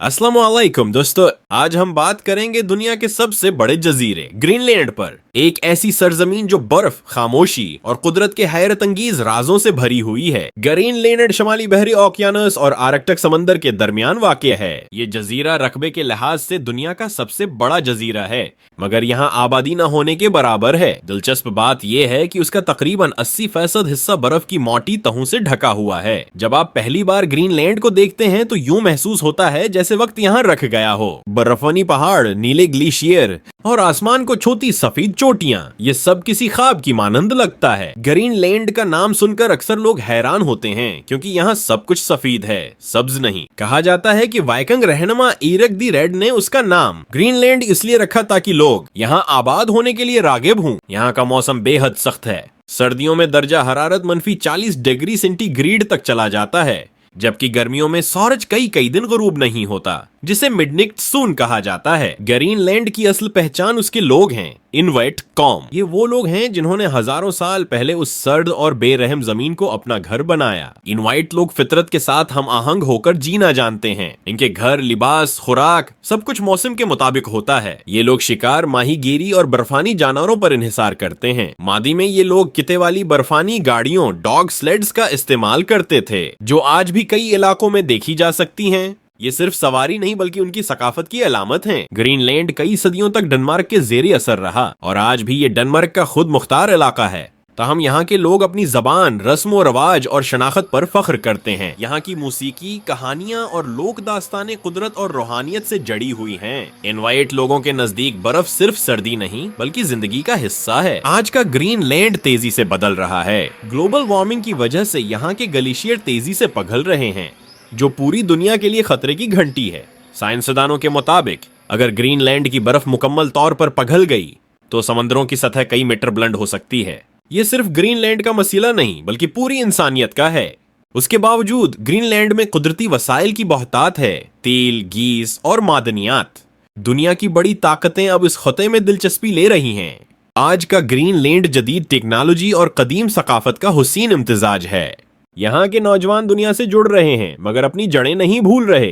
अस्सलाम वालेकुम दोस्तों, आज हम बात करेंगे दुनिया के सबसे बड़े जजीरे ग्रीनलैंड पर। एक ऐसी सरजमीन जो बर्फ, खामोशी और कुदरत के हैरत अंगेज राजों से भरी हुई है। ग्रीनलैंड शमाली बहरी ओकियानस और आर्कटिक समंदर के दरमियान वाक़ है। ये जजीरा रकबे के लिहाज से दुनिया का सबसे बड़ा जजीरा है, मगर यहाँ आबादी न होने के बराबर है। दिलचस्प बात यह है कि उसका तकरीबन 80% हिस्सा बर्फ की मोटी तहों से ढका हुआ है। जब आप पहली बार ग्रीनलैंड को देखते हैं तो यूं महसूस होता है जैसे वक्त यहाँ रख गया हो। बर्फानी पहाड़, नीले ग्लेशियर और आसमान को छूती सफेद चोटियां, ये सब किसी ख्वाब की मानंद लगता है। ग्रीनलैंड का नाम सुनकर अक्सर लोग हैरान होते हैं क्योंकि यहाँ सब कुछ सफेद है, सब्ज नहीं। कहा जाता है कि वाइकिंग रहनुमा एरिक द रेड ने उसका नाम ग्रीनलैंड इसलिए रखा ताकि लोग यहाँ आबाद होने के लिए रागिब हों। यहाँ का मौसम बेहद सख्त है। सर्दियों में दर्जा हरारत -40 डिग्री सेंटीग्रेड तक चला जाता है, जबकि गर्मियों में सूरज कई दिन गुरूब नहीं होता, जिसे मिडनाइट सून कहा जाता है। ग्रीनलैंड की असल पहचान उसके लोग हैं, इनुइट कौम। ये वो लोग हैं जिन्होंने हजारों साल पहले उस सर्द और बेरहम जमीन को अपना घर बनाया। इनुइट लोग फितरत के साथ हम आहंग होकर जीना जानते हैं। इनके घर, लिबास, खुराक सब कुछ मौसम के मुताबिक होता है। ये लोग शिकार, माहीगीरी और बर्फानी जानवरों पर इन्हिसार करते हैं। मादी में ये लोग किते वाली बर्फानी गाड़ियों, डॉग स्लेड्स का इस्तेमाल करते थे, जो आज भी कई इलाकों में देखी जा सकती हैं। ये सिर्फ सवारी नहीं बल्कि उनकी सकाफत की अलामत हैं। ग्रीनलैंड कई सदियों तक डेनमार्क के जेरे असर रहा और आज भी ये डेनमार्क का खुद मुख्तार इलाका है। ताहम यहाँ के लोग अपनी जबान, रस्म व रवाज और शनाख्त पर फख्र करते हैं। यहाँ की मूसीकी, कहानियाँ और लोक दास्तानें कुदरत और रूहानियत से जड़ी हुई हैं। इनुइट लोगों के नजदीक बर्फ सिर्फ सर्दी नहीं बल्कि जिंदगी का हिस्सा है। आज का ग्रीनलैंड तेजी से बदल रहा है। ग्लोबल वार्मिंग की वजह से यहाँ के ग्लेशियर तेजी से पिघल रहे हैं, जो पूरी दुनिया के लिए खतरे की घंटी है। साइंसदानों के मुताबिक अगर ग्रीनलैंड की बर्फ मुकम्मल तौर पर पिघल गई तो समंदरों की सतह कई मीटर बुलंद हो सकती है। ये सिर्फ ग्रीनलैंड का मसला नहीं बल्कि पूरी इंसानियत का है। उसके बावजूद ग्रीनलैंड में कुदरती वसाइल की बहुतात है, तेल, गैस और मादनियात। दुनिया की बड़ी ताकतें अब इस खते में दिलचस्पी ले रही हैं। आज का ग्रीनलैंड जदीद टेक्नोलॉजी और कदीम सकाफत का हुसीन इम्तिजाज है। यहाँ के नौजवान दुनिया से जुड़ रहे हैं मगर अपनी जड़ें नहीं भूल रहे।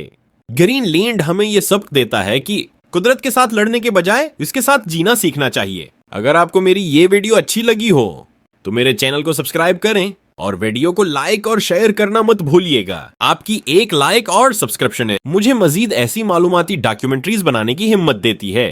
ग्रीनलैंड हमें यह सबक देता है कि कुदरत के साथ लड़ने के बजाय इसके साथ जीना सीखना चाहिए। अगर आपको मेरी ये वीडियो अच्छी लगी हो तो मेरे चैनल को सब्सक्राइब करें और वीडियो को लाइक और शेयर करना मत भूलिएगा। आपकी एक लाइक और सब्सक्रिप्शन है मुझे मजीद ऐसी मालूमाती डॉक्यूमेंट्रीज बनाने की हिम्मत देती है।